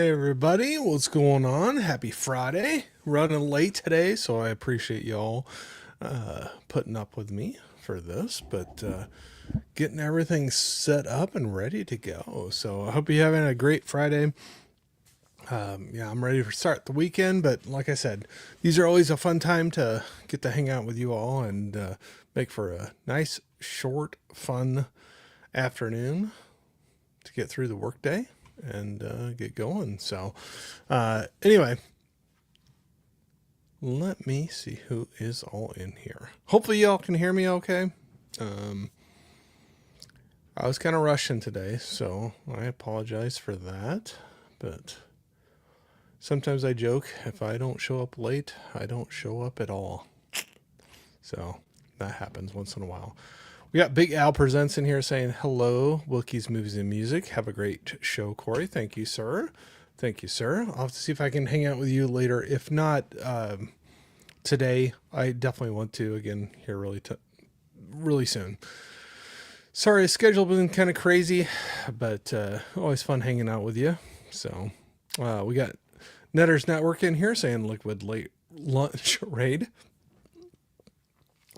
Hey everybody, what's going on? Happy Friday. Running late today, so I appreciate y'all putting up with me for this, but getting everything set up and ready to go. So I hope you're having a great Friday. Yeah, I'm ready to start the weekend, but like I said, these are always a fun time to get to hang out with you all and make for a nice, short, fun afternoon to get through the workday and get going. So, anyway, let me see who is all in here. Hopefully, y'all can hear me okay. Um, I was kind of rushing today, so I apologize for that. But sometimes I joke if I don't show up late, I don't show up at all. So that happens once in a while. We got Big Al Presents in here saying, hello, Wilkie's Movies and Music. Have a great show, Corey. Thank you, sir. Thank you, sir. I'll have to see if I can hang out with you later. If not, today, I definitely want to again here really soon. Sorry, schedule been kind of crazy, but always fun hanging out with you. So we got Netter's Network in here saying liquid late lunch raid.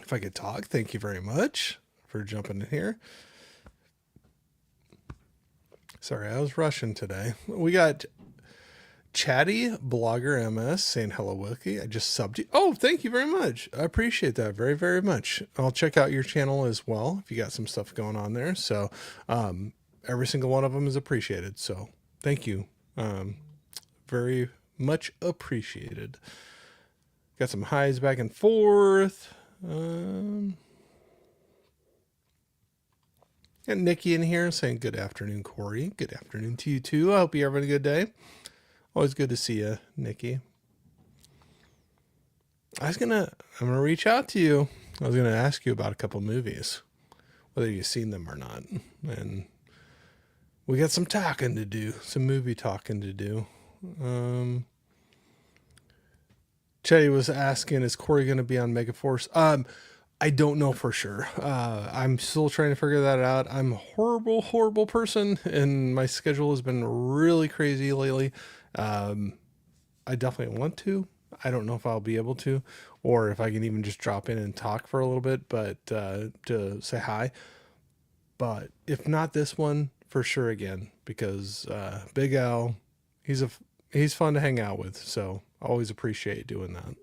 If I could talk, thank you very much for jumping in here. Sorry, I was rushing today. We got Chatty Blogger MS saying hello, Wilkie. I just subbed you. Oh, thank you very much. I appreciate that very, very much. I'll check out your channel as well if you got some stuff going on there. So every single one of them is appreciated. So thank you. Very much appreciated. Got some highs back and forth. Got Nikki in here saying good afternoon, Corey. Good afternoon to you too. I hope you're having a good day. Always good to see you, Nikki. I'm gonna reach out to you. I was gonna ask you about a couple movies, whether you've seen them or not, and we got some talking to do, some movie talking to do. Chetty was asking, is Corey gonna be on Megaforce? I don't know for sure. I'm still trying to figure that out. I'm a horrible person, and my schedule has been really crazy lately. I definitely want to. I don't know if I'll be able to, or if I can even just drop in and talk for a little bit, but to say hi. But if not this one, for sure again, because Big Al, he's fun to hang out with. So I always appreciate doing that.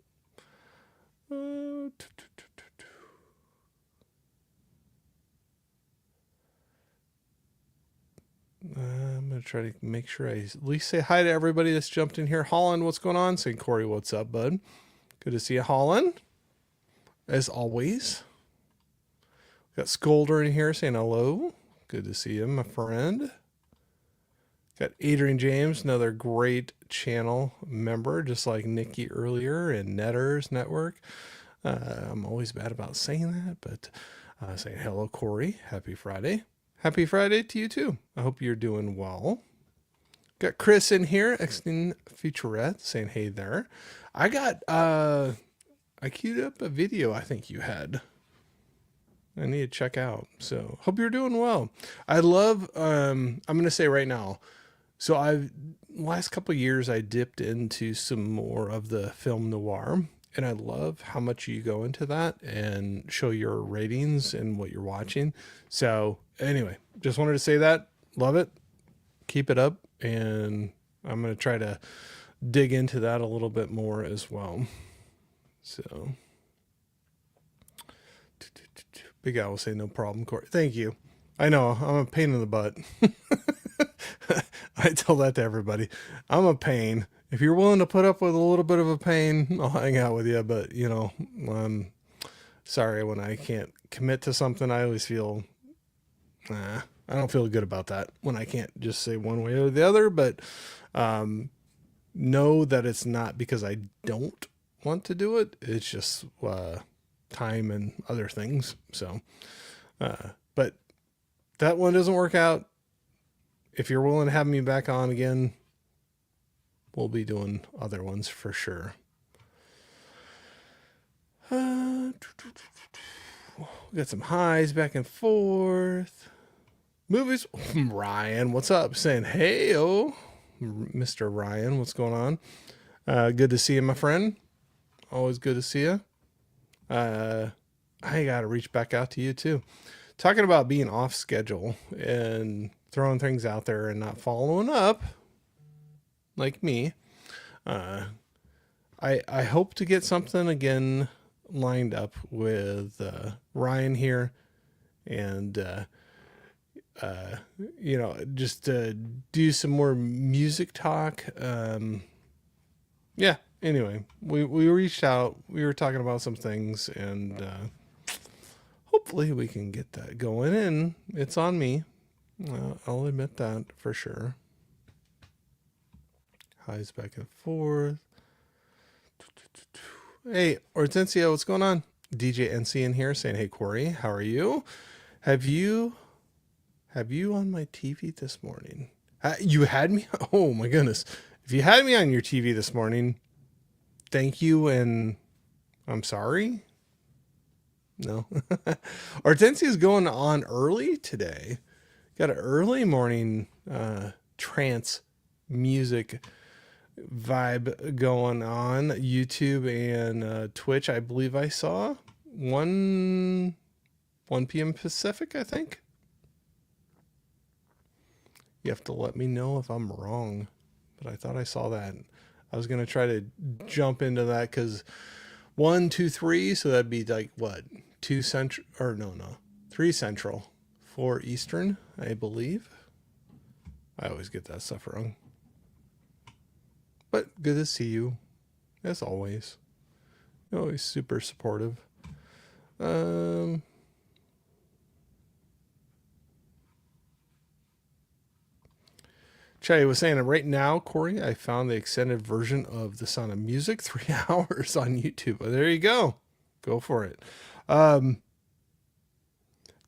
I'm going to try to make sure I at least say hi to everybody that's jumped in here. Holland, what's going on? Saying, Corey, what's up, bud? Good to see you, Holland. As always. Got Scolder in here saying hello. Good to see you, my friend. Got Adrian James, another great channel member, just like Nikki earlier, and Netter's Network. I'm always bad about saying that, but saying hello, Corey. Happy Friday. Happy Friday to you too. I hope you're doing well. Got Chris in here, Exton Featurette, saying hey there. I queued up a video I think you had. I need to check out. So hope you're doing well. I love I'm gonna say right now. So last couple of years I dipped into some more of the film noir. And I love how much you go into that and show your ratings and what you're watching. So anyway, just wanted to say that. Love it. Keep it up. And I'm going to try to dig into that a little bit more as well. So Big Al will say no problem, Corey. Thank you. I know I'm a pain in the butt. I tell that to everybody. I'm a pain. If you're willing to put up with a little bit of a pain, I'll hang out with you. But, I'm sorry when I can't commit to something. I always feel, I don't feel good about that when I can't just say one way or the other. But know that it's not because I don't want to do it. It's just time and other things. So, but that one doesn't work out. If you're willing to have me back on again, we'll be doing other ones for sure. We got some highs back and forth. Movies. Ryan, what's up? Saying, hey, Mr. Ryan. What's going on? Good to see you, my friend. Always good to see you. I got to reach back out to you too. Talking about being off schedule and throwing things out there and not following up, like me. Uh, I hope to get something again lined up with Ryan here, and just do some more music talk. Yeah. Anyway, we reached out. We were talking about some things, and hopefully we can get that going. And it's on me. I'll admit that for sure. Highs back and forth. Hey, Hortensio, what's going on? DJ NC in here saying, "Hey Corey, how are you? Have you on my TV this morning? You had me? Oh my goodness! If you had me on your TV this morning, thank you, and I'm sorry. No, Hortensia is going on early today. Got an early morning trance music vibe going on YouTube and Twitch. I believe I saw 1 p.m. Pacific, I think. You have to let me know if I'm wrong, but I thought I saw that. I was gonna try to jump into that because 1, 2, 3, so that'd be like what, 2 central, or no, 3 central, 4 eastern, I believe. I always get that stuff wrong. But good to see you, as always. You're always super supportive. Chai was saying that right now, Corey, I found the extended version of The Sound of Music, 3 hours on YouTube. Well, there you go. Go for it.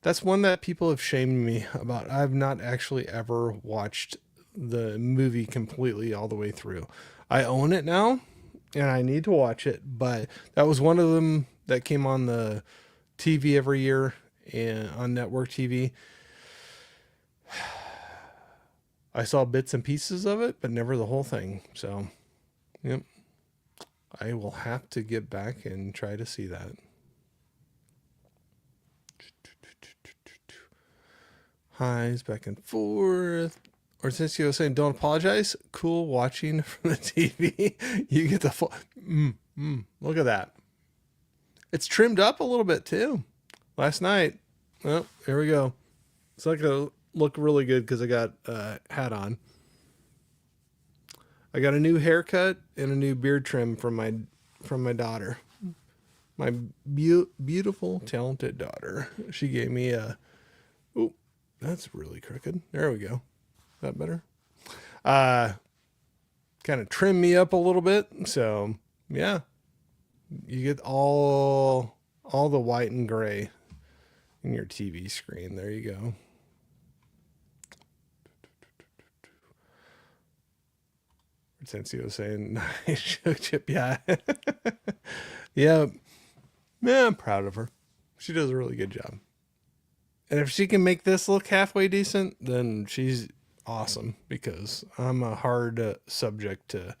That's one that people have shamed me about. I've not actually ever watched the movie completely all the way through. I own it now, and I need to watch it, but that was one of them that came on the TV every year and on network TV. I saw bits and pieces of it, but never the whole thing. So, yep. I will have to get back and try to see that. Highs back and forth. Or since you were saying don't apologize, cool watching from the TV. You get the full. Look at that. It's trimmed up a little bit too. Last night. Well, here we go. It's not gonna look really good because I got a hat on. I got a new haircut and a new beard trim from my daughter. My beautiful, talented daughter. She gave me a. Oh, that's really crooked. There we go. Is that better? Kind of trim me up a little bit. So yeah, you get all the white and gray in your TV screen. There you go. Since was saying nice shook chip, yeah. Yeah. Yeah, I'm proud of her. She does a really good job. And if she can make this look halfway decent, then she's awesome, because I'm a hard subject to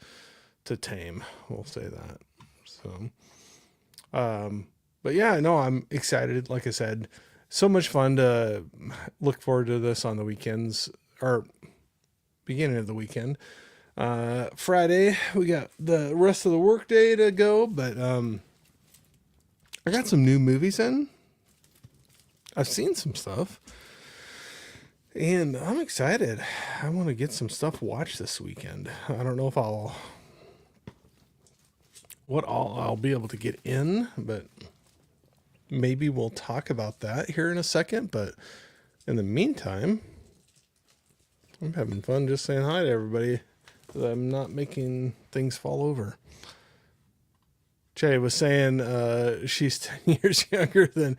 tame. We'll say that. So, but yeah, no, I'm excited. Like I said, so much fun to look forward to this on the weekends, or beginning of the weekend. Friday, we got the rest of the work day to go, but I got some new movies in. I've seen some stuff, and I'm excited. I want to get some stuff watched this weekend. I don't know if I'll be able to get in, but maybe we'll talk about that here in a second. But in the meantime, I'm having fun just saying hi to everybody. I'm not making things fall over. Jay was saying she's 10 years younger than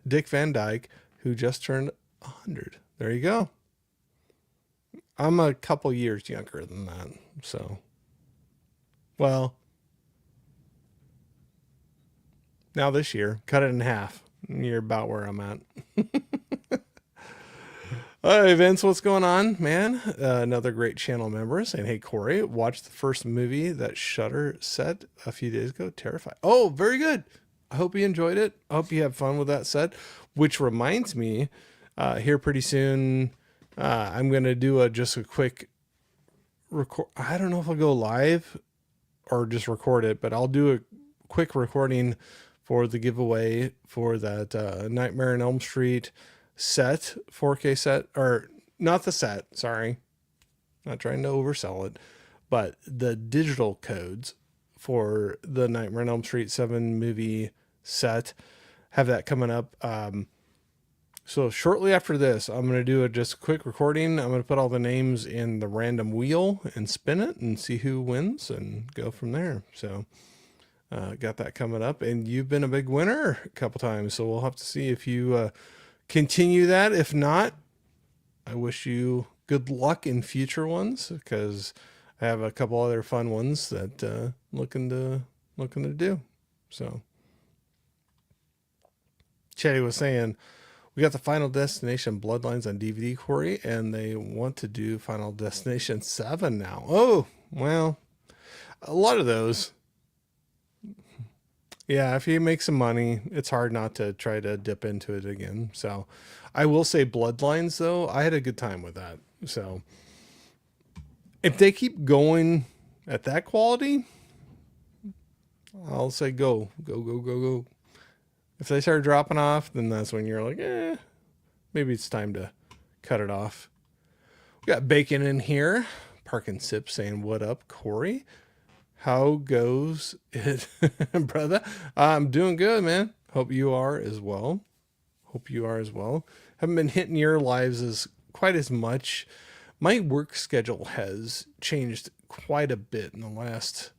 Dick Van Dyke, who just turned 100. There you go. I'm a couple years younger than that. So, well, now this year, cut it in half. You're about where I'm at. Hi, Vince. What's going on, man? Another great channel member saying, "Hey, Corey, watched the first movie that Shutter set a few days ago. Terrified." Oh, very good. I hope you enjoyed it. I hope you have fun with that set. Which reminds me, here pretty soon, I'm gonna do just a quick record. I don't know if I'll go live or just record it, but I'll do a quick recording for the giveaway for that Nightmare on Elm Street set, 4K set, or not the set, sorry, not trying to oversell it, but the digital codes for the Nightmare on Elm Street 7 movie set. Have that coming up. So shortly after this, I'm going to do just a quick recording. I'm going to put all the names in the random wheel and spin it and see who wins and go from there. So got that coming up, and you've been a big winner a couple times. So we'll have to see if you continue that. If not, I wish you good luck in future ones, because I have a couple other fun ones that looking to do. So Chetty was saying, we got the Final Destination Bloodlines on DVD, Corey, and they want to do Final Destination 7 now. Oh, well, a lot of those. Yeah, if you make some money, it's hard not to try to dip into it again. So I will say Bloodlines, though, I had a good time with that. So if they keep going at that quality, I'll say go. If they start dropping off, then that's when you're like, maybe it's time to cut it off. We got Bacon in here. Park and Sip saying, what up, Corey? How goes it, brother? I'm doing good, man. Hope you are as well. Haven't been hitting your lives as quite as much. My work schedule has changed quite a bit in the last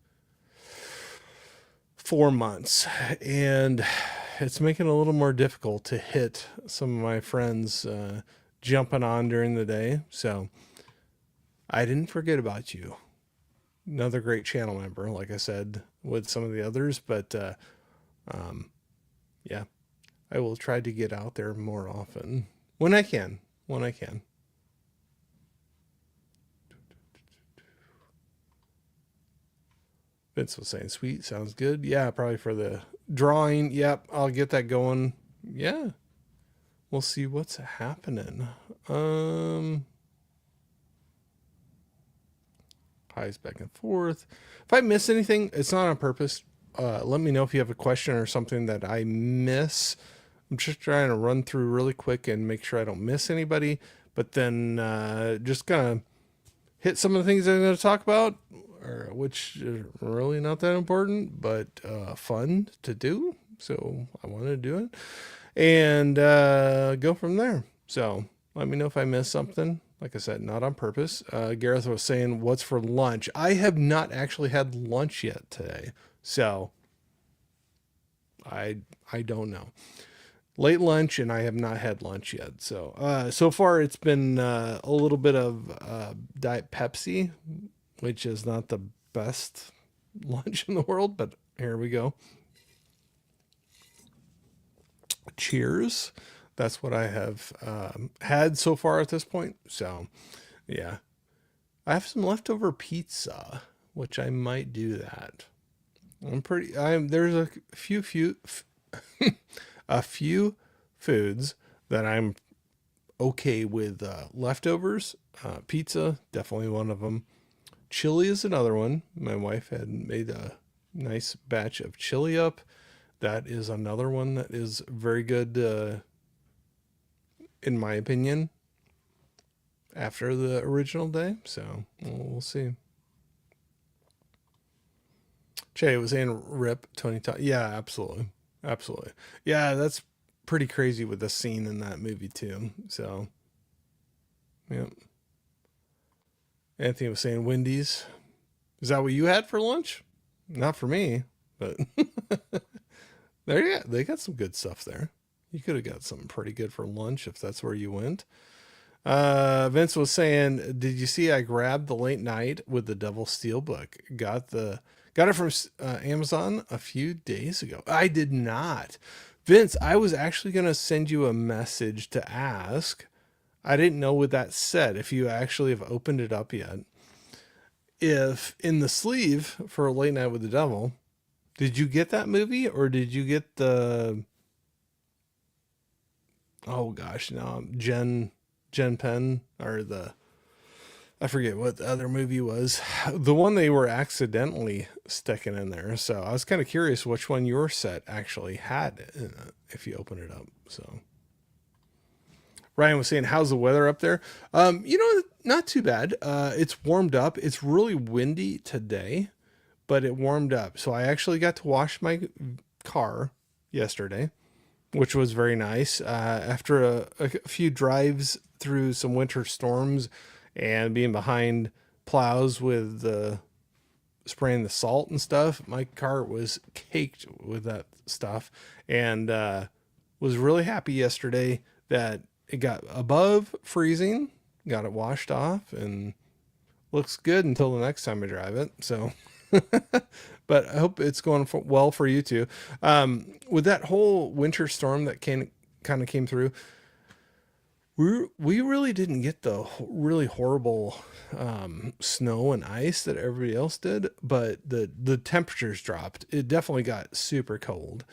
4 months, and it's making it a little more difficult to hit some of my friends jumping on during the day. So I didn't forget about you. Another great channel member, like I said, with some of the others, but yeah, I will try to get out there more often when I can. Vince was saying, sweet, sounds good. Yeah, probably for the drawing. Yep, I'll get that going. Yeah, we'll see what's happening. Highs back and forth. If I miss anything, it's not on purpose. Let me know if you have a question or something that I miss. I'm just trying to run through really quick and make sure I don't miss anybody, but then just gonna hit some of the things I'm going to talk about, which are really not that important, but fun to do. So I want to do it and go from there. So let me know if I missed something. Like I said, not on purpose. Gareth was saying, what's for lunch? I have not actually had lunch yet today. So I don't know. Late lunch, and I have not had lunch yet. So so far it's been a little bit of Diet Pepsi, which is not the best lunch in the world, but here we go. Cheers. That's what I have had so far at this point. So yeah, I have some leftover pizza, which I might do that. There's a few foods that I'm okay with leftovers. Pizza, definitely one of them. Chili is another one. My wife had made a nice batch of chili up. That is another one that is very good, in my opinion, after the original day. So we'll see. Che was saying, rip Tony Todd. Yeah, absolutely. Yeah, that's pretty crazy with the scene in that movie too. So, yeah. Anthony was saying Wendy's. Is that what you had for lunch? Not for me, but they got some good stuff there. You could have got something pretty good for lunch if that's where you went. Vince was saying, did you see I grabbed the late night with the Devil Steelbook? Got it from Amazon a few days ago. I did not. Vince, I was actually going to send you a message to ask I didn't know with that set, if you actually have opened it up yet, if in the sleeve for Late Night with the Devil, did you get that movie or did you get the, oh gosh, no, Jen Penn, or the, I forget what the other movie was, the one they were accidentally sticking in there. So I was kind of curious which one your set actually had in it if you open it up. So Ryan was saying, how's the weather up there? Not too bad. It's warmed up. It's really windy today, but it warmed up. So I actually got to wash my car yesterday, which was very nice. After a few drives through some winter storms and being behind plows with spraying the salt and stuff, my car was caked with that stuff, and was really happy yesterday that it got above freezing, got it washed off, and looks good until the next time I drive it. So, but I hope it's going well for you too. With that whole winter storm that kind of came through, we really didn't get the really horrible snow and ice that everybody else did, but the temperatures dropped. It definitely got super cold,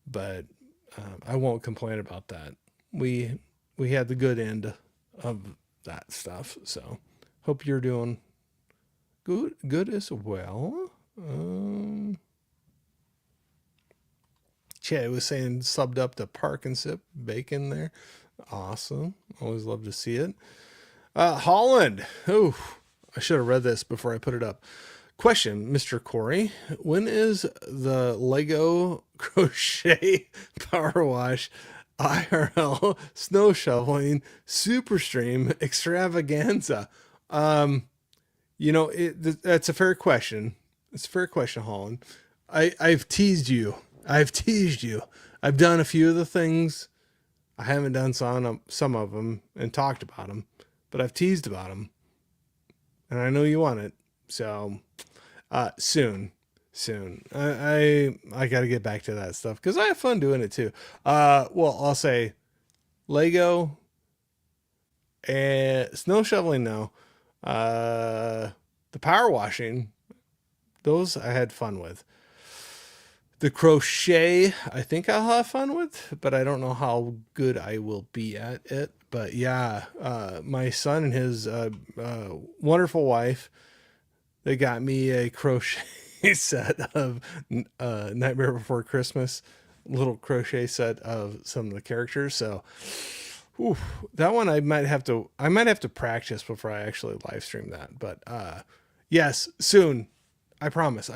but I won't complain about that. We had the good end of that stuff. So hope you're doing good as well. Chad was saying subbed up to Park and Sip Bacon there. Awesome. Always love to see it. Holland. Oh, I should have read this before I put it up. Question, Mr. Corey. When is the Lego crochet power wash IRL snow shoveling super stream extravaganza? That's a fair question. It's a fair question, Holland. I've teased you. I've done a few of the things. I haven't done some of them and talked about them, but I've teased about them, and I know you want it. So, soon. I got to get back to that stuff because I have fun doing it too. Well, I'll say Lego and snow shoveling. No, the power washing, those I had fun with. The crochet, I think I'll have fun with, but I don't know how good I will be at it. But yeah, my son and his wonderful wife, they got me a crochet set of Nightmare Before Christmas, little crochet set of some of the characters. So, that one I might have to practice before I actually live stream that. But yes, soon. I promise.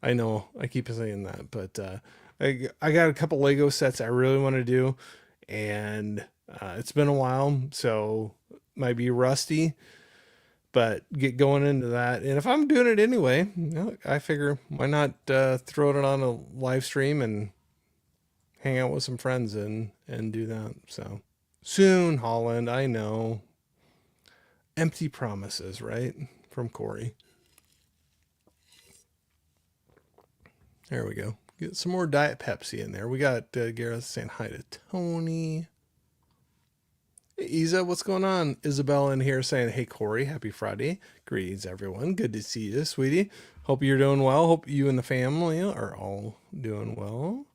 I know I keep saying that, but I got a couple Lego sets I really want to do, and it's been a while, so might be rusty, but get going into that. And if I'm doing it anyway, I figure why not throw it on a live stream and hang out with some friends and do that. So soon, Holland, I know. Empty promises, right? From Corey. There we go. Get some more Diet Pepsi in there. We got Gareth saying hi to Tony. Hey, Isa, what's going on? Isabel in here saying, hey, Corey, happy Friday. Greetings, everyone. Good to see you, sweetie. Hope you're doing well. Hope you and the family are all doing well.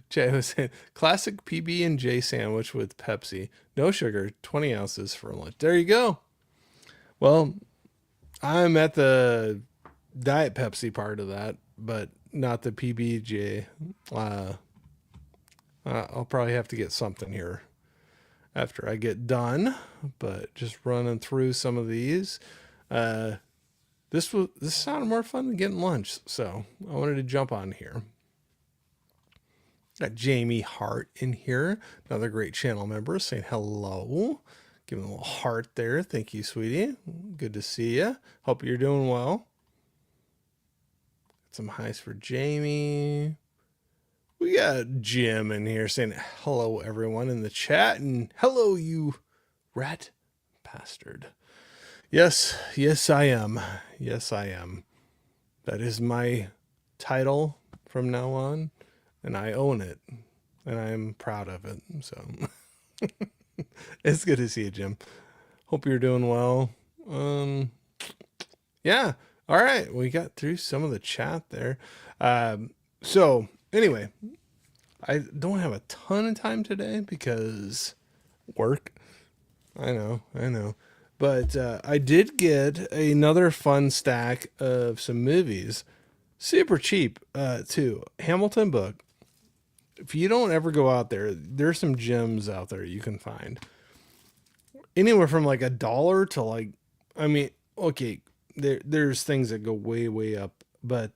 Jay was saying, classic PB&J sandwich with Pepsi. No sugar, 20 ounces for lunch. There you go. Well, I'm at the Diet Pepsi part of that, but not the PB&J. I'll probably have to get something here after I get done, but just running through some of these. This sounded more fun than getting lunch, so I wanted to jump on here. Got Jamie Hart in here, another great channel member, saying hello. Give him a little heart there. Thank you, sweetie. Good to see you. Hope you're doing well. Got some highs for Jamie. We got Jim in here saying hello, everyone, in the chat. And hello, you rat bastard. Yes, I am. That is my title from now on, and I own it, and I'm proud of it. So it's good to see you, Jim. Hope you're doing well. Yeah. All right. We got through some of the chat there. So anyway, I don't have a ton of time today because work. I know. But I did get another fun stack of some movies. Super cheap, too. Hamilton book. If you don't ever go out there, there's some gems out there you can find. Anywhere from like $1 to like, I mean, okay, there's things that go way, way up. But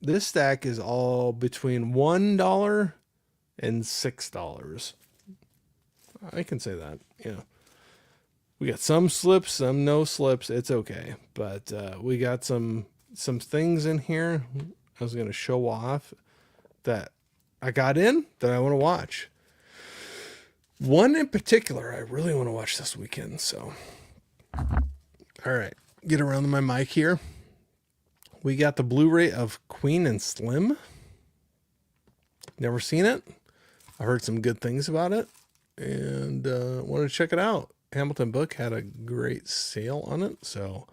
this stack is all between $1 and $6. I can say that, yeah. We got some slips, some no slips. It's okay, but we got some things in here I was going to show off that I got in that I want to watch. One in particular I really want to watch this weekend. So, all right, get around my mic here. We got the Blu-ray of Queen and Slim. Never seen it. I heard some good things about it, and wanted to check it out. Hamilton Book had a great sale on it, so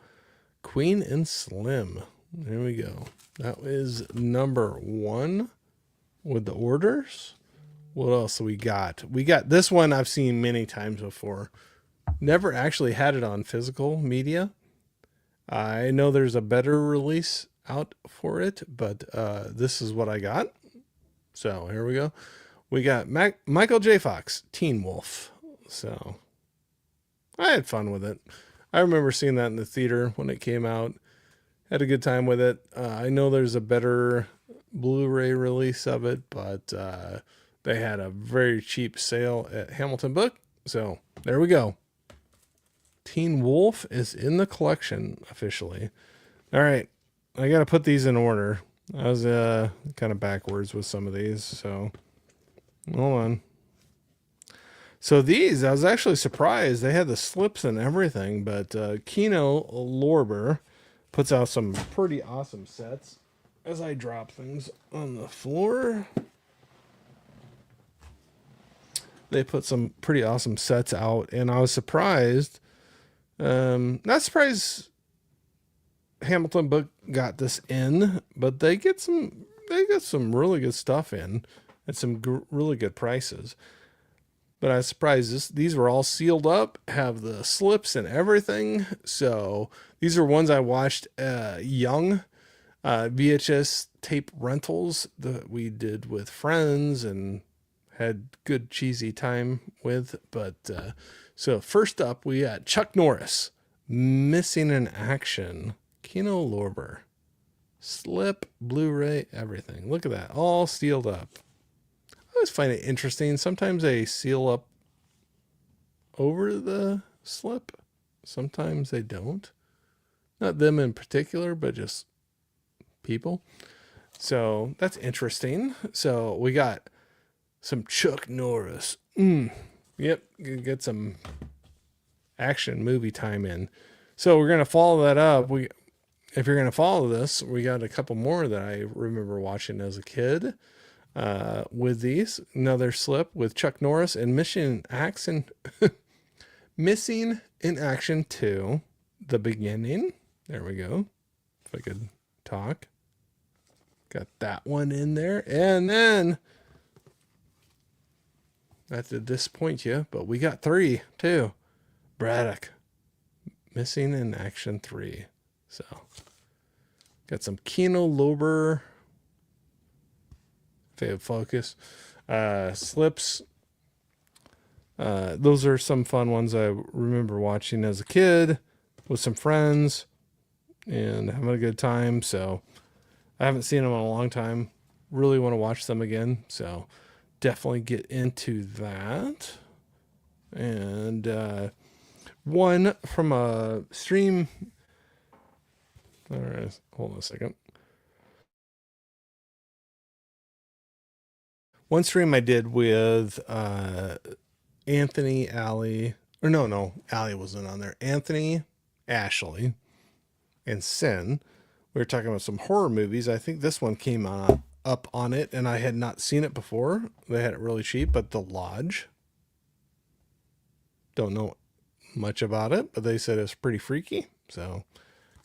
Queen and Slim. There we go. That is number 1 with the orders. What else do we got? We got this one I've seen many times before. Never actually had it on physical media. I know there's a better release out for it, but this is what I got. So here we go. We got Michael J. Fox, Teen Wolf. So I had fun with it. I remember seeing that in the theater when it came out. Had a good time with it. I know there's a better Blu-ray release of it, but they had a very cheap sale at Hamilton Book. So there we go. Teen Wolf is in the collection officially. All right. I got to put these in order. I was kind of backwards with some of these. So hold on. So these, I was actually surprised. They had the slips and everything, but Kino Lorber puts out some pretty awesome sets. As I drop things on the floor, they put some pretty awesome sets out, and I was surprised. Not surprised Hamilton Book got this in, but they got some really good stuff in at some really good prices. But I was surprised these were all sealed up, have the slips and everything. So these are ones I watched young, VHS tape rentals that we did with friends and had good cheesy time with. But so first up, we got Chuck Norris, Missing in Action, Kino Lorber, slip, Blu-ray, everything. Look at that, all sealed up. I always find it interesting. Sometimes they seal up over the slip. Sometimes they don't. Not them in particular, but just people. So that's interesting. So we got some Chuck Norris. Yep, get some action movie time in. So we're going to follow that up. If you're going to follow this, we got a couple more that I remember watching as a kid. With these, another slip with Chuck Norris and Missing in Action 2, The Beginning. There we go. If I could talk. Got that one in there. And then, not to disappoint you, but we got 3 too. Braddock, Missing in Action 3. So, got some Kino Lorber. Focus, slips. Those are some fun ones I remember watching as a kid with some friends and having a good time. So I haven't seen them in a long time. Really want to watch them again. So definitely get into that. And one from a stream. All right, hold on a second. One stream I did with Anthony, Allie, or no, Allie wasn't on there. Anthony, Ashley, and Sin. We were talking about some horror movies. I think this one came out up on it, and I had not seen it before. They had it really cheap, but The Lodge. Don't know much about it, but they said it's pretty freaky. So,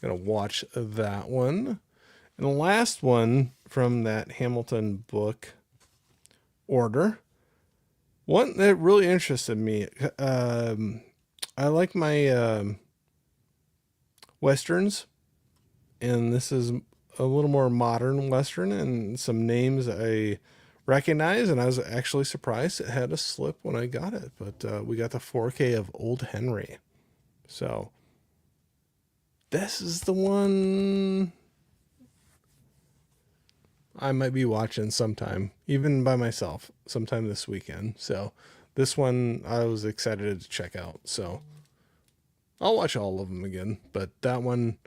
gonna watch that one. And the last one from that Hamilton book order, one that really interested me. I like my westerns, and this is a little more modern western, and some names I recognize, and I was actually surprised it had a slip when I got it. But we got the 4K of Old Henry, so this is the one I might be watching sometime, even by myself, sometime this weekend. So this one I was excited to check out. So I'll watch all of them again. But that one,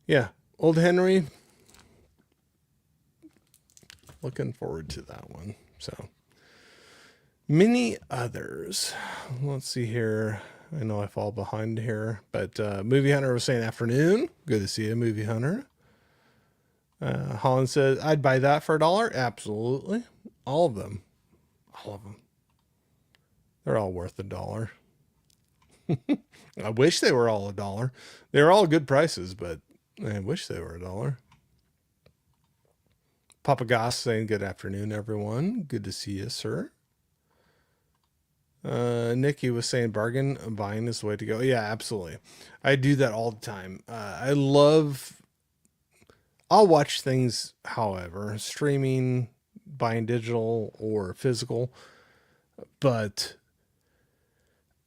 yeah, Old Henry, looking forward to that one. So many others. Let's see here. I know I fall behind here, but Movie Hunter was saying afternoon. Good to see you, Movie Hunter. Holland says, I'd buy that for $1. Absolutely. All of them. All of them. They're all worth $1. I wish they were all $1. They're all good prices, but I wish they were $1. Papa Goss saying, good afternoon, everyone. Good to see you, sir. Nikki was saying bargain buying is the way to go. Yeah, absolutely. I do that all the time. I'll watch things, however, streaming, buying digital or physical, but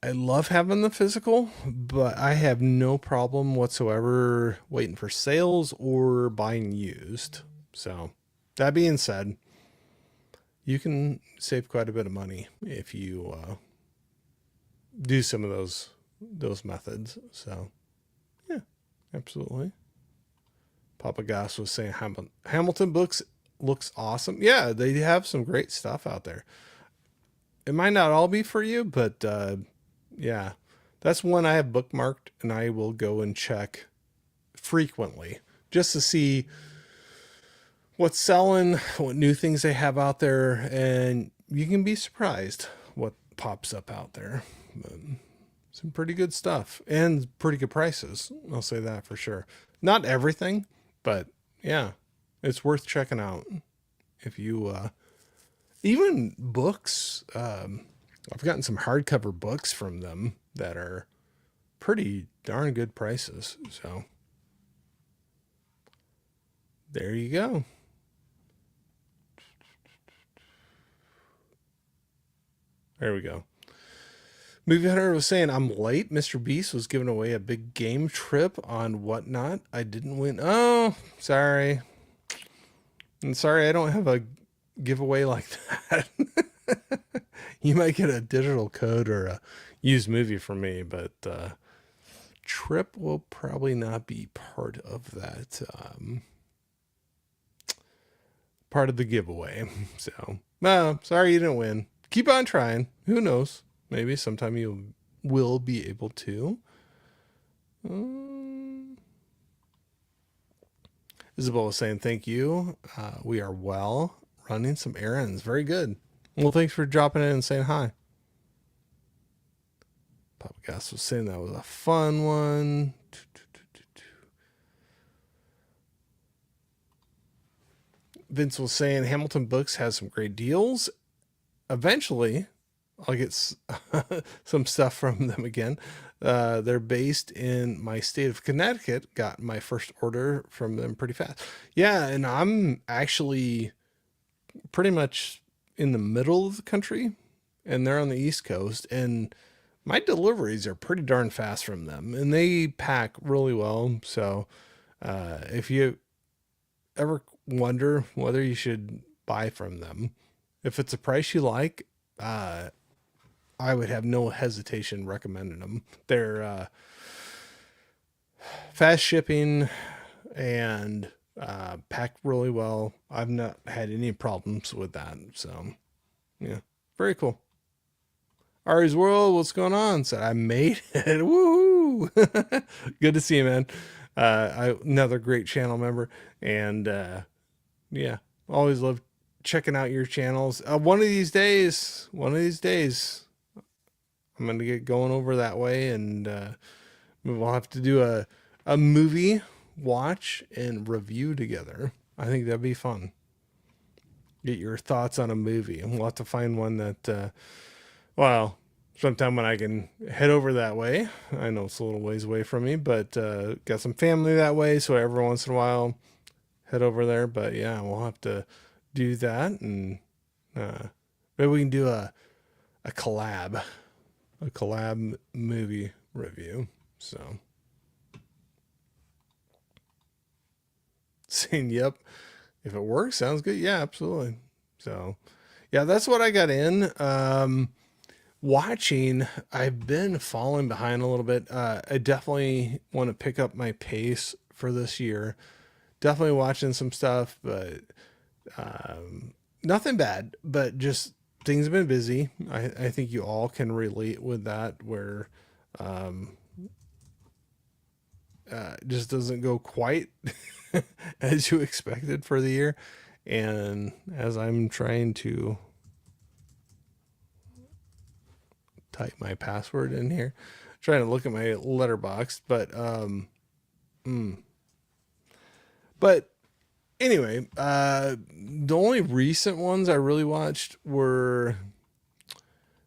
I love having the physical, but I have no problem whatsoever waiting for sales or buying used. So that being said, you can save quite a bit of money if you do some of those methods. So yeah, absolutely. Papa Goss was saying Hamilton books looks awesome. Yeah, they have some great stuff out there. It might not all be for you, but yeah, that's one I have bookmarked, and I will go and check frequently just to see what's selling, what new things they have out there, and you can be surprised what pops up out there. Some pretty good stuff and pretty good prices. I'll say that for sure. Not everything, but yeah, it's worth checking out. If you, even books, I've gotten some hardcover books from them that are pretty darn good prices. So there you go. There we go. Movie Hunter was saying, I'm late. Mr. Beast was giving away a big game trip on Whatnot. I didn't win. Oh, sorry. I'm sorry I don't have a giveaway like that. You might get a digital code or a used movie from me, but trip will probably not be part of that. Part of the giveaway. So, no, sorry you didn't win. Keep on trying. Who knows? Maybe sometime you will be able to. Isabel was saying, thank you. We are well, running some errands. Very good. Well, thanks for dropping in and saying hi. Papa Gas was saying that was a fun one. Vince was saying Hamilton Books has some great deals. Eventually, I'll get some stuff from them again. They're based in my state of Connecticut. Got my first order from them pretty fast. Yeah, and I'm actually pretty much in the middle of the country, and they're on the East Coast, and my deliveries are pretty darn fast from them, and they pack really well. So if you ever wonder whether you should buy from them, if it's a price you like, I would have no hesitation recommending them. They're fast shipping and pack really well. I've not had any problems with that. So, yeah, very cool. Ari's World, what's going on? Said I made it. Woo! Good to see you, man. Another great channel member, and yeah, Always love checking out your channels. One of these days, I'm gonna get going over that way, and we'll have to do a movie watch and review together. I think that'd be fun. Get your thoughts on a movie, and we'll have to find one that, well, sometime when I can head over that way. I know it's a little ways away from me, but got some family that way, so every once in a while head over there. But yeah, we'll have to do that, and maybe we can do a collab, movie review. So saying yep, if it works, sounds good. Yeah, absolutely. So yeah, that's what I got in. Watching, I've been falling behind a little bit. I definitely want to pick up my pace for this year. Definitely watching some stuff, but nothing bad. But just things have been busy. I think you all can relate with that, where just doesn't go quite as you expected for the year. And as I'm trying to type my password in here, trying to look at my letterbox, but anyway, the only recent ones I really watched were,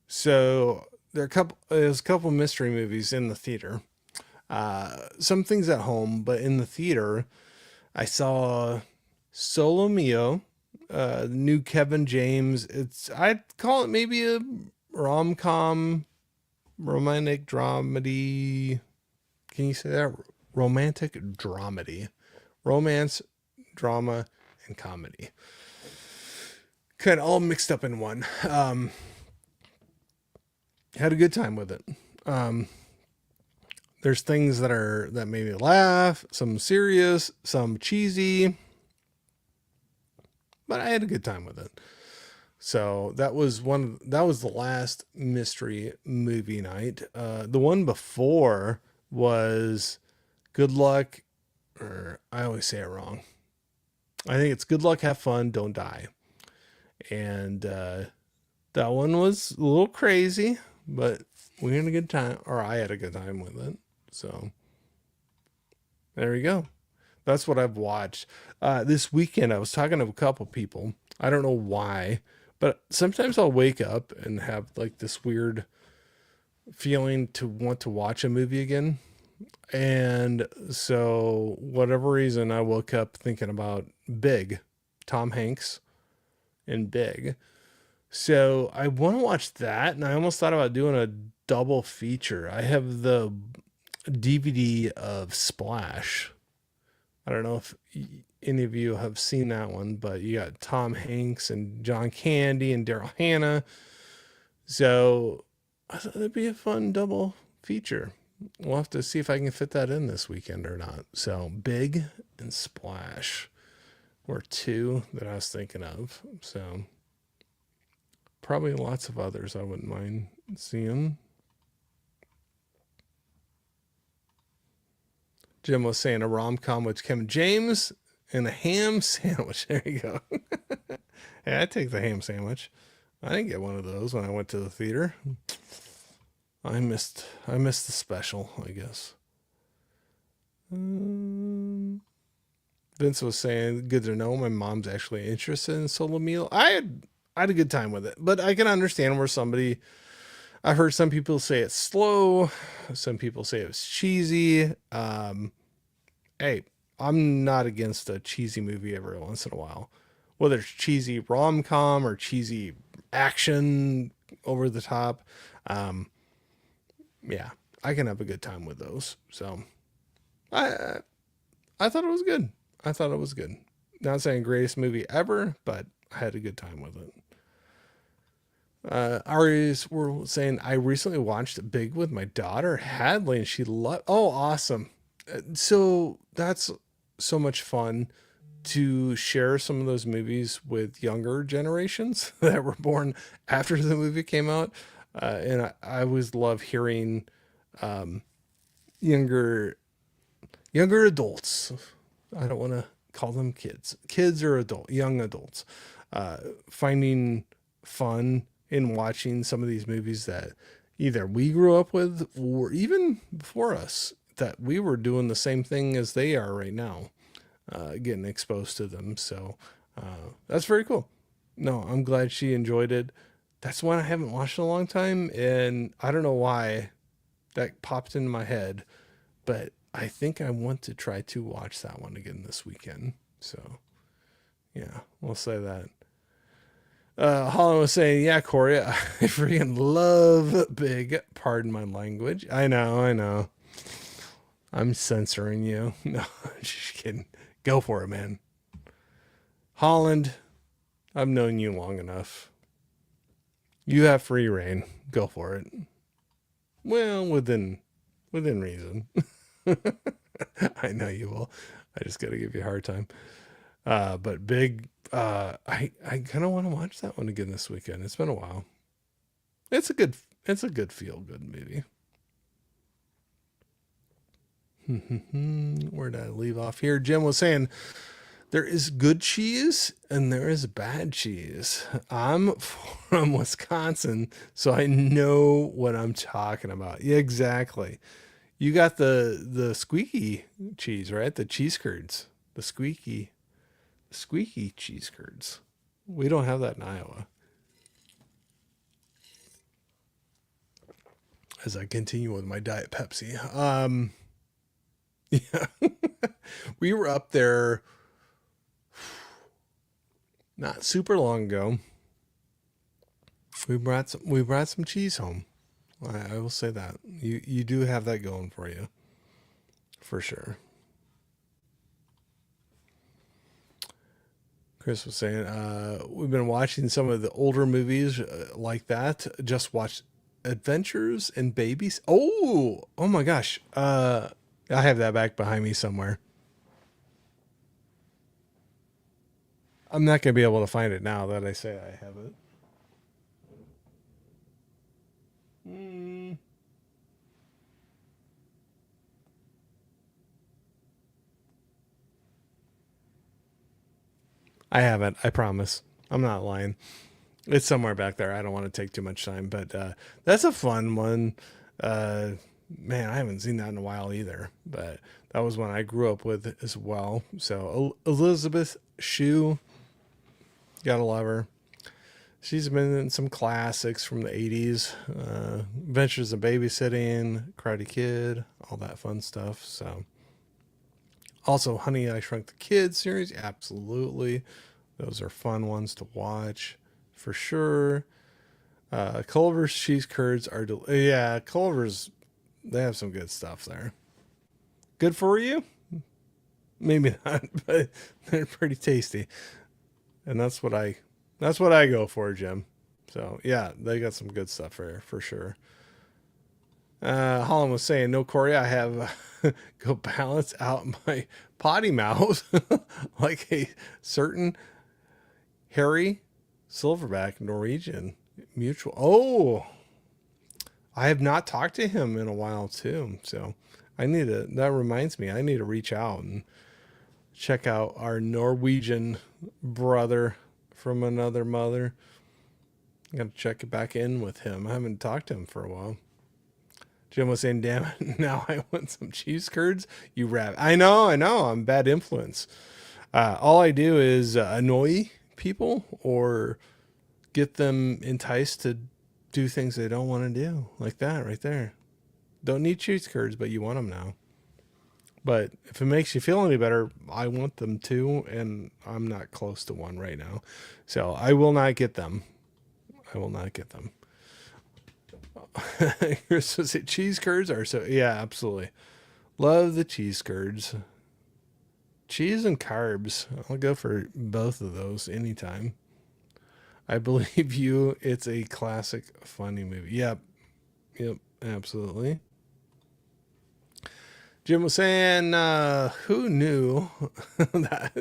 so there's a couple mystery movies in the theater. Some things at home, but in the theater, I saw Solo Mio, the new Kevin James. I'd call it maybe a rom com, romantic dramedy. Can you say that? Romantic dramedy, romance, drama, and comedy, kind of all mixed up in one. Had a good time with it. There's things that made me laugh, some serious, some cheesy, but I had a good time with it. So that was the last mystery movie night. The one before was Good Luck, or I always say it wrong. I think it's Good Luck, Have Fun, Don't Die. And that one was a little crazy, but we had a good time, or I had a good time with it. So there we go. That's what I've watched. This weekend, I was talking to a couple people. I don't know why, but sometimes I'll wake up and have like this weird feeling to want to watch a movie again. And so, whatever reason, I woke up thinking about Big, Tom Hanks in Big. So I want to watch that, and I almost thought about doing a double feature. I have the DVD of Splash. I don't know if any of you have seen that one, but you got Tom Hanks and John Candy and Daryl Hannah. So I thought it'd be a fun double feature. We'll have to see if I can fit that in this weekend or not. So Big and Splash were two that I was thinking of. So probably lots of others I wouldn't mind seeing. Jim was saying a rom-com with Kevin James and a ham sandwich. There you go. Hey, I'd take the ham sandwich. I didn't get one of those when I went to the theater. I missed the special, I guess. Vince was saying, good to know my mom's actually interested in Solo Meal. I had a good time with it, but I can understand where I've heard some people say it's slow. Some people say it was cheesy. Hey, I'm not against a cheesy movie every once in a while, whether it's cheesy rom-com or cheesy action over the top. Yeah, I can have a good time with those. So I thought it was good. I thought it was good. Not saying greatest movie ever, but I had a good time with it. Ari's were saying I recently watched Big with my daughter Hadley, and she loved. Oh, awesome! So that's so much fun to share some of those movies with younger generations that were born after the movie came out. And I always love hearing younger adults. I don't want to call them kids or young adults, finding fun in watching some of these movies that either we grew up with or even before us, that we were doing the same thing as they are right now, getting exposed to them. So that's very cool. No, I'm glad she enjoyed it. That's one I haven't watched in a long time, and I don't know why that popped into my head, but I think I want to try to watch that one again this weekend. So yeah, we'll say that. Holland was saying, yeah, Corey, I freaking love Big. Pardon my language. I know. I'm censoring you. No, just kidding. Go for it, man. Holland, I've known you long enough. You have free reign. Go for it. Well, within reason. I know you will. I just got to give you a hard time. But Big, I kind of want to watch that one again this weekend. It's been a while. It's a good feel good movie. Where did I leave off here? Jim was saying there is good cheese and there is bad cheese. I'm from Wisconsin, so I know what I'm talking about. Yeah, exactly. You got the squeaky cheese, right? The cheese curds. The squeaky cheese curds. We don't have that in Iowa. As I continue with my Diet Pepsi. Yeah. We were up there not super long ago. We brought some cheese home. I will say that. You do have that going for you. For sure. Chris was saying, we've been watching some of the older movies like that. Just watched Adventures in Babies. Oh my gosh. I have that back behind me somewhere. I'm not going to be able to find it now that I say I have it. I haven't. I promise. I'm not lying. It's somewhere back there. I don't want to take too much time, but that's a fun one. Man, I haven't seen that in a while either, but that was one I grew up with as well. So Elizabeth Shue, gotta love her. She's been in some classics from the 80s, Adventures in Babysitting, Karate Kid, all that fun stuff. So also Honey, I Shrunk the Kids series, absolutely. Those are fun ones to watch for sure. Culver's cheese curds are yeah, Culver's, they have some good stuff there. Good for you? Maybe not, but they're pretty tasty. And that's what I go for, Jim. So yeah, they got some good stuff there for sure. Holland was saying, no, Corey, I have go balance out my potty mouth like a certain hairy silverback Norwegian mutual. Oh, I have not talked to him in a while too. So that reminds me, I need to reach out and check out our Norwegian brother from another mother. I got to check it back in with him. I haven't talked to him for a while. Jim was saying, damn it, now I want some cheese curds. You rap. I know. I'm bad influence. All I do is annoy people or get them enticed to do things they don't want to do. Like that right there. Don't need cheese curds, but you want them now. But if it makes you feel any better, I want them too, and I'm not close to one right now. So I will not get them. Chris was it cheese curds are so yeah, absolutely. Love the cheese curds. Cheese and carbs. I'll go for both of those anytime. I believe you. It's a classic funny movie. Yep, absolutely. Jim was saying, who knew that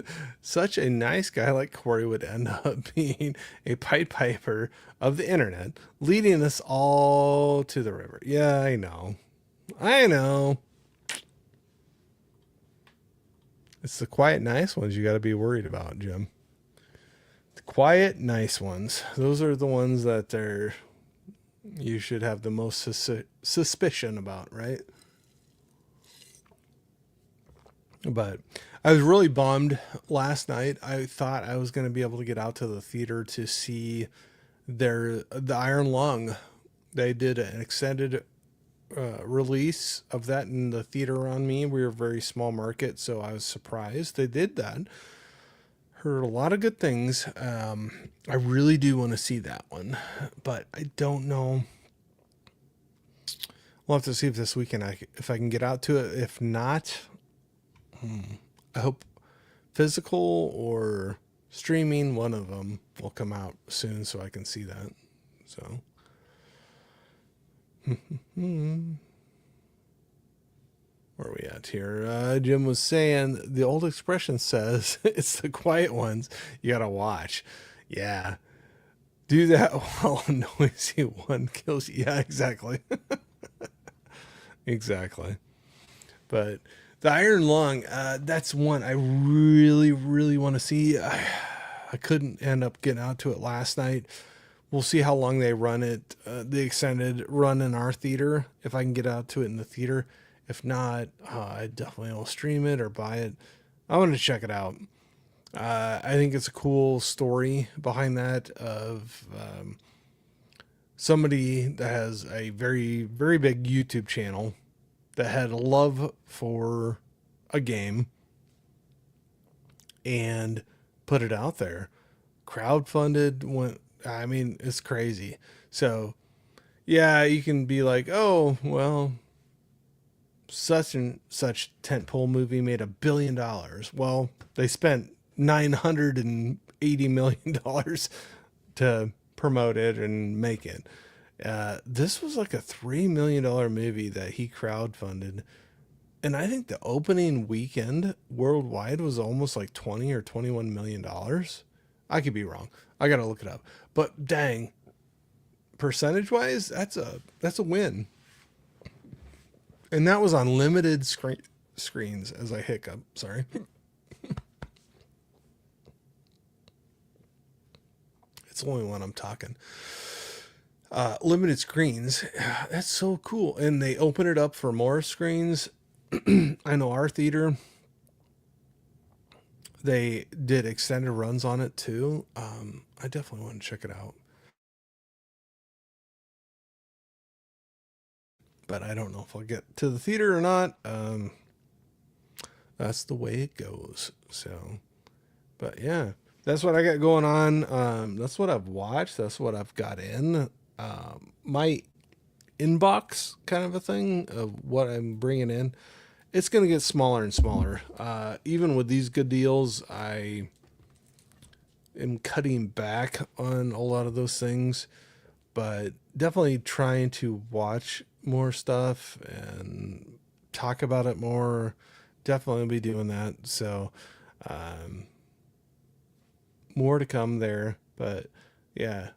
such a nice guy like Corey would end up being a Pied Piper of the internet, leading us all to the river. Yeah, I know. It's the quiet, nice ones you got to be worried about, Jim. The quiet, nice ones. Those are the ones that you should have the most suspicion about, right? But I was really bummed last night. I thought I was going to be able to get out to the theater to see the Iron Lung. They did an extended release of that in the theater on me. We were a very small market, so I was surprised they did that. Heard a lot of good things. I really do want to see that one, but I don't know. We'll have to see if this weekend if I can get out to it. If not, I hope physical or streaming, one of them will come out soon so I can see that. So, where are we at here? Jim was saying the old expression says it's the quiet ones you gotta watch. Yeah, do that while a noisy one kills you. Yeah, exactly. Exactly. But the Iron Lung, that's one I really, really want to see. I couldn't end up getting out to it last night. We'll see how long they run it, the extended run in our theater, if I can get out to it in the theater. If not, I definitely will stream it or buy it. I want to check it out. I think it's a cool story behind that of somebody that has a very, very big YouTube channel that had a love for a game and put it out there. Crowdfunded went, I mean, it's crazy. So, yeah, you can be like, oh, well, such and such tentpole movie made $1 billion. Well, they spent $980 million to promote it and make it. This was like a $3 million movie that he crowdfunded. And I think the opening weekend worldwide was almost like 20 or $21 million. I could be wrong. I gotta look it up. But dang, percentage wise, that's a win. And that was on limited screens as I hiccup. Sorry. It's the only one I'm talking. Limited screens. That's so cool. And they open it up for more screens. I know our theater, they did extended runs on it too. I definitely want to check it out. But I don't know if I'll get to the theater or not. That's the way it goes. So, but yeah, that's what I got going on. That's what I've watched. That's what I've got in. My inbox kind of a thing of what I'm bringing in, it's going to get smaller and smaller. Even with these good deals, I am cutting back on a lot of those things, but definitely trying to watch more stuff and talk about it more. Definitely be doing that. So, um, more to come there. But yeah,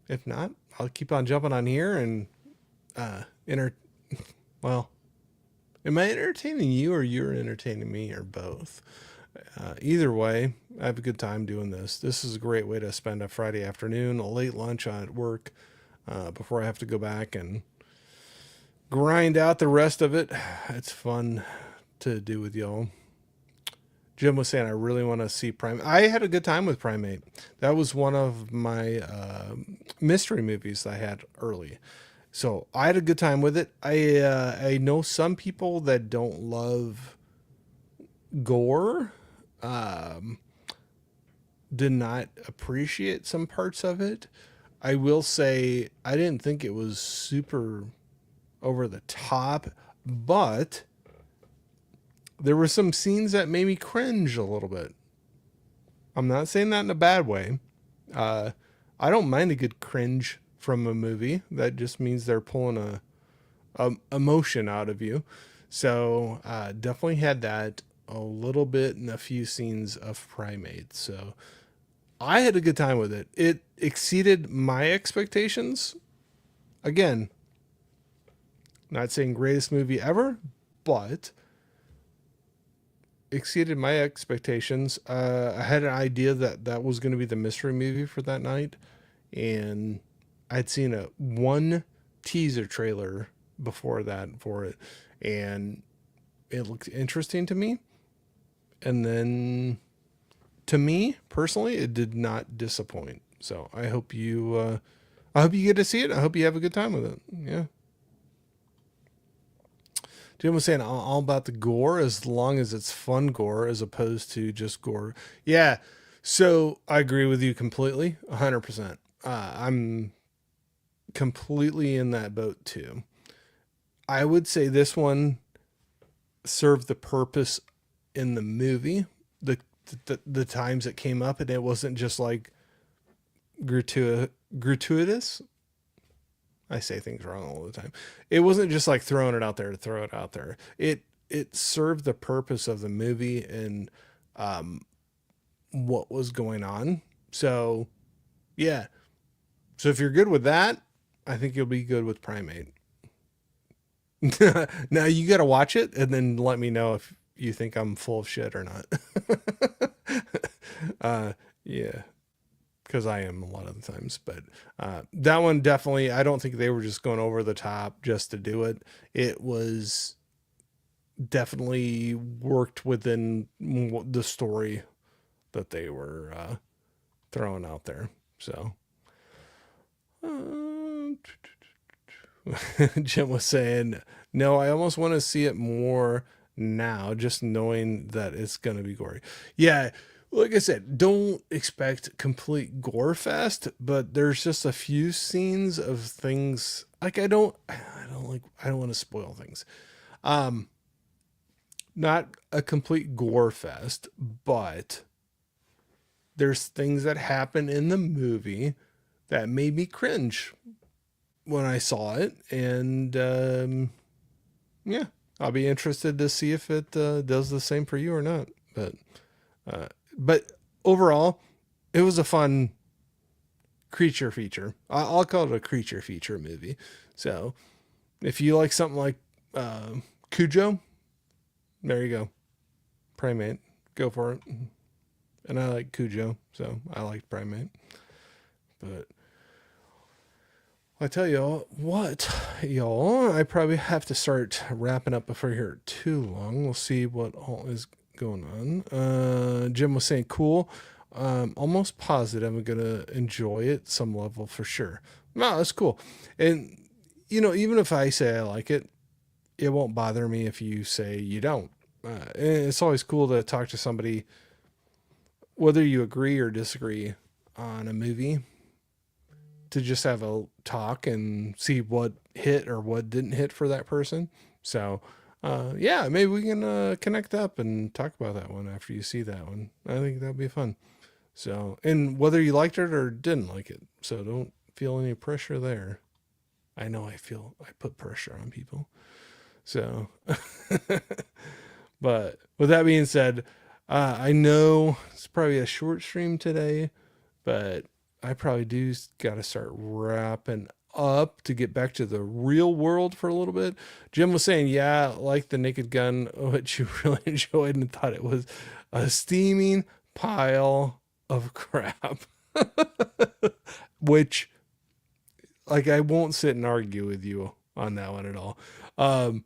if not, I'll keep on jumping on here and enter. Well, am I entertaining you or you're entertaining me or both? Either way, I have a good time doing this. This is a great way to spend a Friday afternoon, a late lunch at work before I have to go back and grind out the rest of it. It's fun to do with y'all. Jim was saying I really want to see Primate. I had a good time with Primate. That was one of my mystery movies I had early. So I had a good time with it. I know some people that don't love gore, um, did not appreciate some parts of it. I will say I didn't think it was super over the top, but there were some scenes that made me cringe a little bit. I'm not saying that in a bad way. Uh, I don't mind a good cringe from a movie. That just means they're pulling a emotion out of you. So definitely had that a little bit in a few scenes of Primate. So I had a good time with it. It exceeded my expectations. Again, not saying greatest movie ever, but exceeded my expectations. I had an idea that that was going to be the mystery movie for that night, and I'd seen a one teaser trailer before that for it, and it looked interesting to me. And then, to me personally, it did not disappoint. So I hope you get to see it. I hope you have a good time with it. Yeah. Jim was saying all about the gore as long as it's fun gore as opposed to just gore. Yeah. So I agree with you completely, 100%. I'm completely in that boat too. I would say this one served the purpose in the movie, the the times it came up, and it wasn't just like gratuitous. I say things wrong all the time. It wasn't just like throwing it out there to throw it out there. It served the purpose of the movie and um, what was going on. So yeah. So if you're good with that, I think you'll be good with Primate. Now you got to watch it and then let me know if you think I'm full of shit or not. uh, yeah, because I am a lot of the times. But that one definitely, I don't think they were just going over the top just to do it. It was definitely worked within the story that they were throwing out there. So, uh, Jim was saying, no, I almost want to see it more now, just knowing that it's going to be gory. Yeah, like I said, don't expect complete gore fest, but there's just a few scenes of things like I don't want to spoil things. Um, Not a complete gore fest, but there's things that happen in the movie that made me cringe when I saw it, and yeah, I'll be interested to see if it does the same for you or not. Uh, but overall, it was a fun creature feature. I'll call it a creature feature movie. So if you like something like Cujo, there you go. Primate, go for it. And I like Cujo, so I liked Primate. But I tell y'all what, y'all, I probably have to start wrapping up before here too long. We'll see what all is going on. Jim was saying cool. Almost positive I'm gonna enjoy it some level for sure. No, that's cool. And even if I say I like it, it won't bother me if you say you don't. And it's always cool to talk to somebody, whether you agree or disagree on a movie, to just have a talk and see what hit or what didn't hit for that person. So, yeah, maybe we can connect up and talk about that one after you see that one. I think that'd be fun. So, and whether you liked it or didn't like it. So don't feel any pressure there. I know I put pressure on people. So, but with that being said, I know it's probably a short stream today, but I probably do got to start wrapping up to get back to the real world for a little bit. Jim was saying, yeah, like the Naked Gun, which you really enjoyed and thought it was a steaming pile of crap. Which, like, I won't sit and argue with you on that one at all. Um,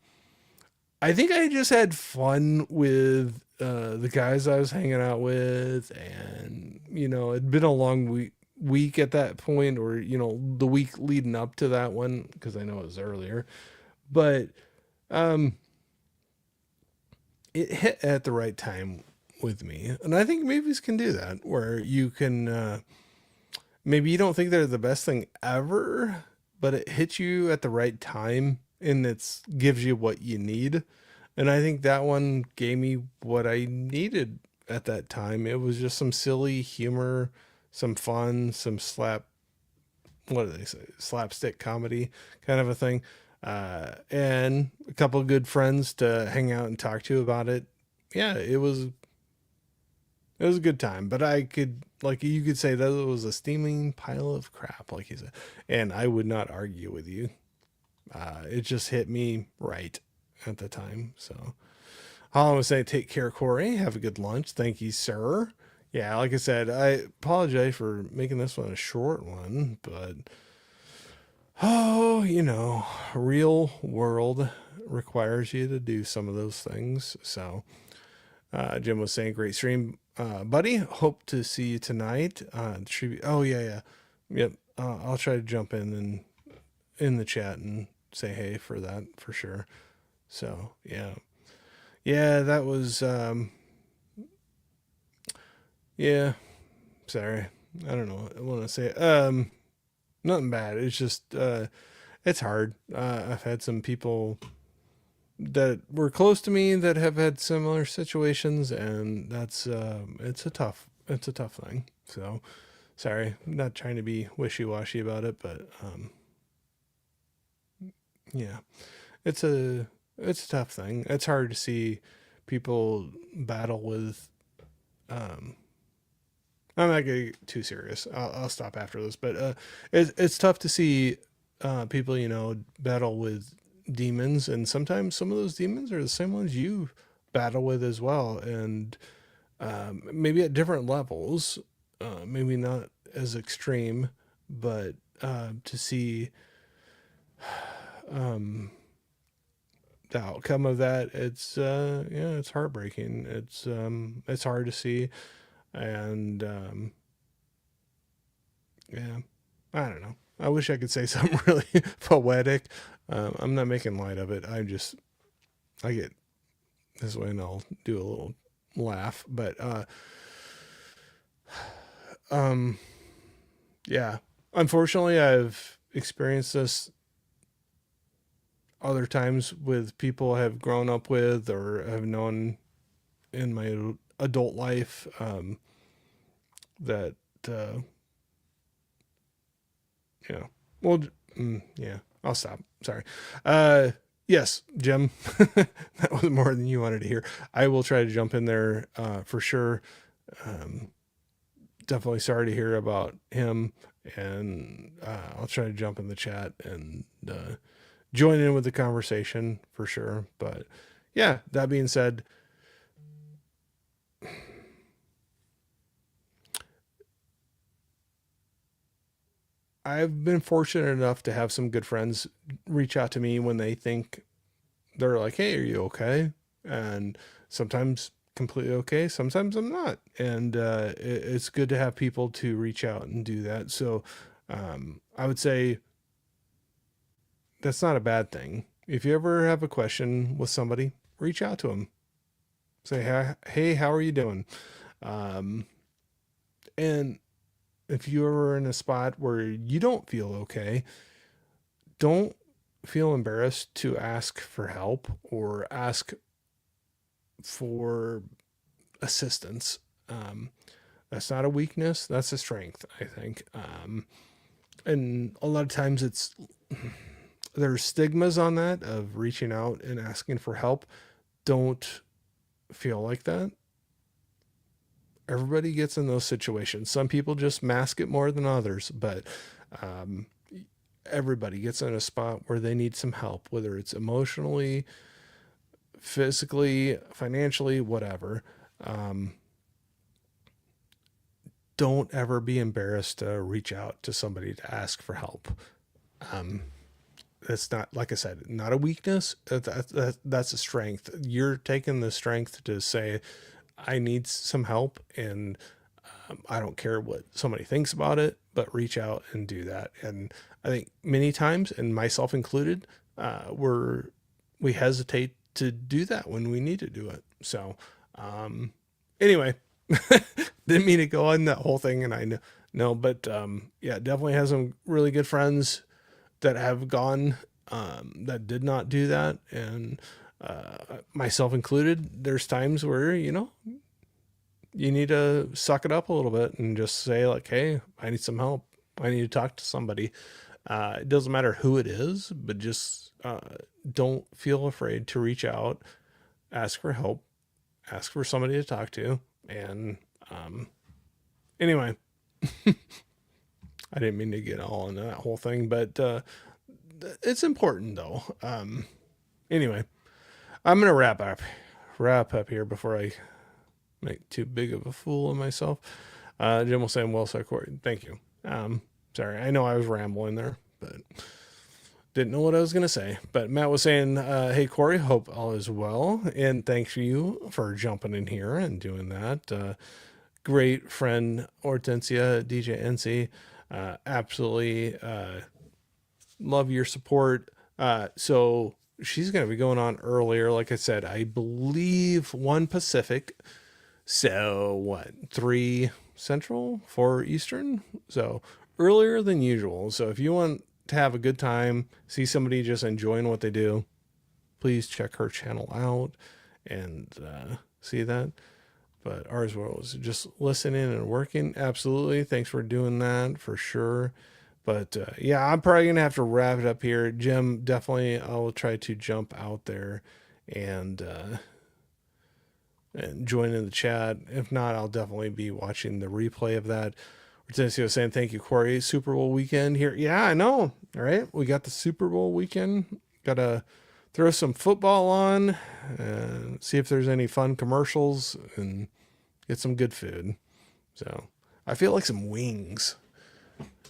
I think I just had fun with the guys I was hanging out with, and it'd been a long week at that point, or the week leading up to that one, because I know it was earlier, but um, it hit at the right time with me, and I think movies can do that, where you can maybe you don't think they're the best thing ever, but it hits you at the right time, and it gives you what you need. And I think that one gave me what I needed at that time. It was just some silly humor, some fun, some what do they say? Slapstick comedy kind of a thing. And a couple of good friends to hang out and talk to about it. Yeah, it was a good time, but you could say that it was a steaming pile of crap, like you said, and I would not argue with you. It just hit me right at the time. So Holland would say, take care, Corey. Have a good lunch. Thank you, sir. Yeah, like I said, I apologize for making this one a short one, but oh, real world requires you to do some of those things. So, Jim was saying, great stream, buddy. Hope to see you tonight. Oh, yeah, yeah. Yep. I'll try to jump in the chat and say hey for that for sure. So, yeah. Yeah, that was, yeah, sorry. I don't know what I want to say. Nothing bad. It's just, it's hard. I've had some people that were close to me that have had similar situations, and it's a tough thing. So sorry, I'm not trying to be wishy-washy about it, but yeah, it's a tough thing. It's hard to see people battle with. um I'm not gonna get too serious. I'll stop after this, but it's tough to see people, battle with demons, and sometimes some of those demons are the same ones you battle with as well, and maybe at different levels, maybe not as extreme, but to see um, the outcome of that, it's heartbreaking. It's hard to see, and yeah, I don't know. I wish I could say something really poetic. I'm not making light of it. I get this way and I'll do a little laugh, but um, yeah. Unfortunately, I've experienced this other times with people I have grown up with or have known in my adult life, that uh, yeah. Well, yeah. I'll stop. Sorry. Uh, yes, Jim. That was more than you wanted to hear. I will try to jump in there for sure. Um, Definitely sorry to hear about him, and I'll try to jump in the chat and join in with the conversation for sure. But yeah, that being said, I've been fortunate enough to have some good friends reach out to me when they think they're like, "Hey, are you okay?" And sometimes completely okay, sometimes I'm not, and it's good to have people to reach out and do that. So I would say that's not a bad thing. If you ever have a question with somebody, reach out to them. Say, hey, how are you doing? Um, and if you're ever in a spot where you don't feel okay, don't feel embarrassed to ask for help or ask for assistance. Um, that's not a weakness, that's a strength, I think. And a lot of times there's stigmas on that of reaching out and asking for help. Don't feel like that. Everybody gets in those situations. Some people just mask it more than others, but um, everybody gets in a spot where they need some help, whether it's emotionally, physically, financially, whatever. Um, don't ever be embarrassed to reach out to somebody to ask for help. Um, it's not, like I said, not a weakness. That's a strength. You're taking the strength to say, I need some help, and I don't care what somebody thinks about it, but reach out and do that. And I think many times, and myself included, we hesitate to do that when we need to do it. So, anyway, didn't mean to go on that whole thing, and I know, but yeah, definitely have some really good friends that have gone, that did not do that, and myself included. There's times where you need to suck it up a little bit and just say like, "Hey, I need some help. I need to talk to somebody." It doesn't matter who it is, but just don't feel afraid to reach out, ask for help, ask for somebody to talk to, and anyway, I didn't mean to get all into that whole thing, but it's important though. Anyway, I'm gonna wrap up wrap up here before I make too big of a fool of myself. Jim was saying, well said, Corey. Thank you. Sorry, I know I was rambling there, but didn't know what I was going to say. But Matt was saying, hey, Corey, hope all is well. And thanks you for jumping in here and doing that. Great friend, Hortensia, DJ NC. Absolutely love your support. So she's going to be going on earlier. Like I said, I believe 1 Pacific. So what, 3 Central, 4 Eastern? So earlier than usual. So if you want to have a good time, see somebody just enjoying what they do, please check her channel out and see that. But ours was just listening and working. Absolutely. Thanks for doing that for sure. But yeah, I'm probably going to have to wrap it up here. Jim, definitely I'll try to jump out there and join in the chat. If not, I'll definitely be watching the replay of that. Tennessee was saying, thank you, Corey. Super Bowl weekend here. Yeah, I know. All right. We got the Super Bowl weekend. Got to throw some football on and see if there's any fun commercials and get some good food. So I feel like some wings.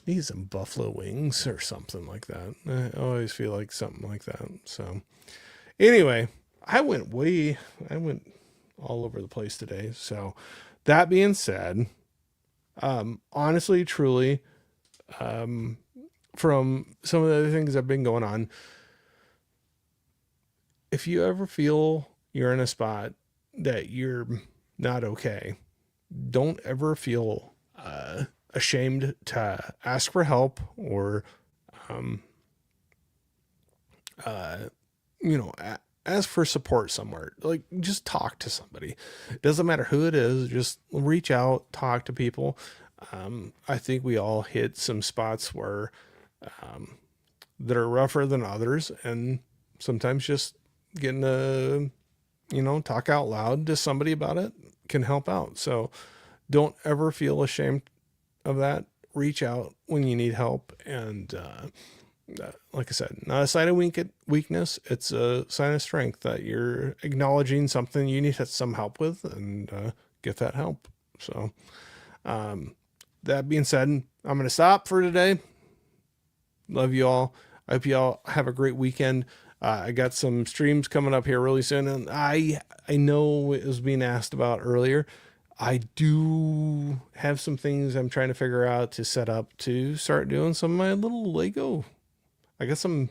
Need some buffalo wings or something like that. I always feel like something like that. So anyway, I went all over the place today. So that being said, honestly, truly, from some of the other things that have been going on, if you ever feel you're in a spot that you're not okay, don't ever feel ashamed to ask for help or, ask for support somewhere. Like, just talk to somebody. It doesn't matter who it is. Just reach out, talk to people. I think we all hit some spots where that are rougher than others, and sometimes just getting to talk out loud to somebody about it can help out. So don't ever feel ashamed of that. Reach out when you need help, and like I said, not a sign of weakness. It's a sign of strength that you're acknowledging something you need some help with, and get that help. So that being said, I'm going to stop for today. Love you all. I hope you all have a great weekend. I got some streams coming up here really soon, and I know it was being asked about earlier. I do have some things I'm trying to figure out to set up to start doing some of my little Lego. I got some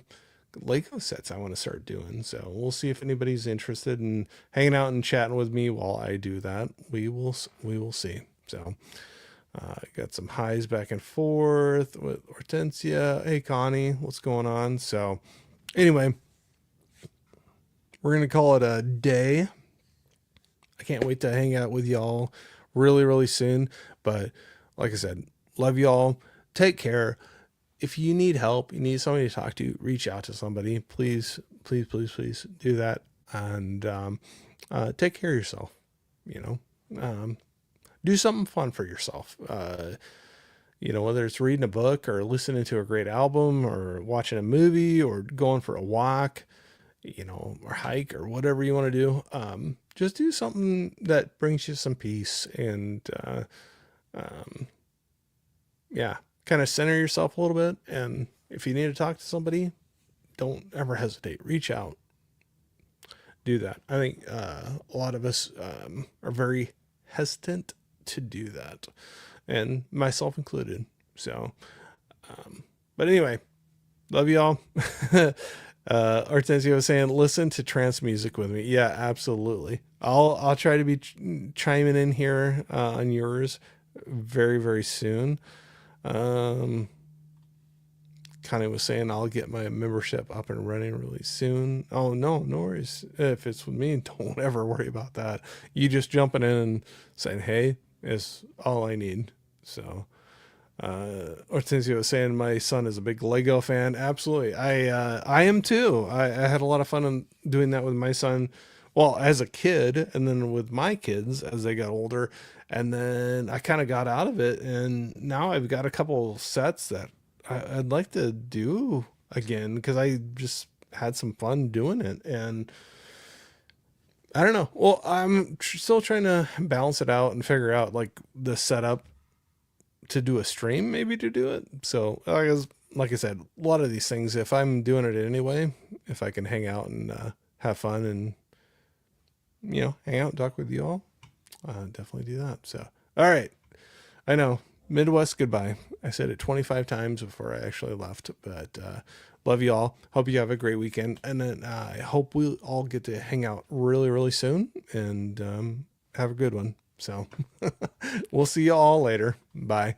Lego sets I want to start doing. So we'll see if anybody's interested in hanging out and chatting with me while I do that. We will see. So I got some highs back and forth with Hortensia. Hey, Connie, what's going on? So anyway, we're going to call it a day. I can't wait to hang out with y'all really, really soon. But like I said, love y'all. Take care. If you need help, you need somebody to talk to, reach out to somebody. Please, please, please, please do that. And take care of yourself. Do something fun for yourself. Whether it's reading a book or listening to a great album or watching a movie or going for a walk, or hike or whatever you want to do. Just do something that brings you some peace and, kind of center yourself a little bit. And if you need to talk to somebody, don't ever hesitate. Reach out. Do that. I think a lot of us are very hesitant to do that, and myself included. So, but anyway, love y'all. Hortensia was saying, listen to trance music with me. Yeah, absolutely. I'll try to be chiming in here on yours very, very soon. Connie was saying I'll get my membership up and running really soon. Oh, no worries. If it's with me, don't ever worry about that. You just jumping in and saying, hey, is all I need. So, Hortensia was saying my son is a big Lego fan. Absolutely. I am too. I had a lot of fun doing that with my son. Well, as a kid, and then with my kids as they got older, and then I kind of got out of it, and now I've got a couple sets that I'd like to do again because I just had some fun doing it. And I don't know. Well, I'm still trying to balance it out and figure out like the setup to do a stream, maybe to do it. So, like I said, a lot of these things, if I'm doing it anyway, if I can hang out and have fun and hang out and talk with you all, definitely do that. So, all right. I know. Midwest goodbye. I said it 25 times before I actually left, but love you all. Hope you have a great weekend. And then I hope we all get to hang out really, really soon and have a good one. So we'll see you all later. Bye.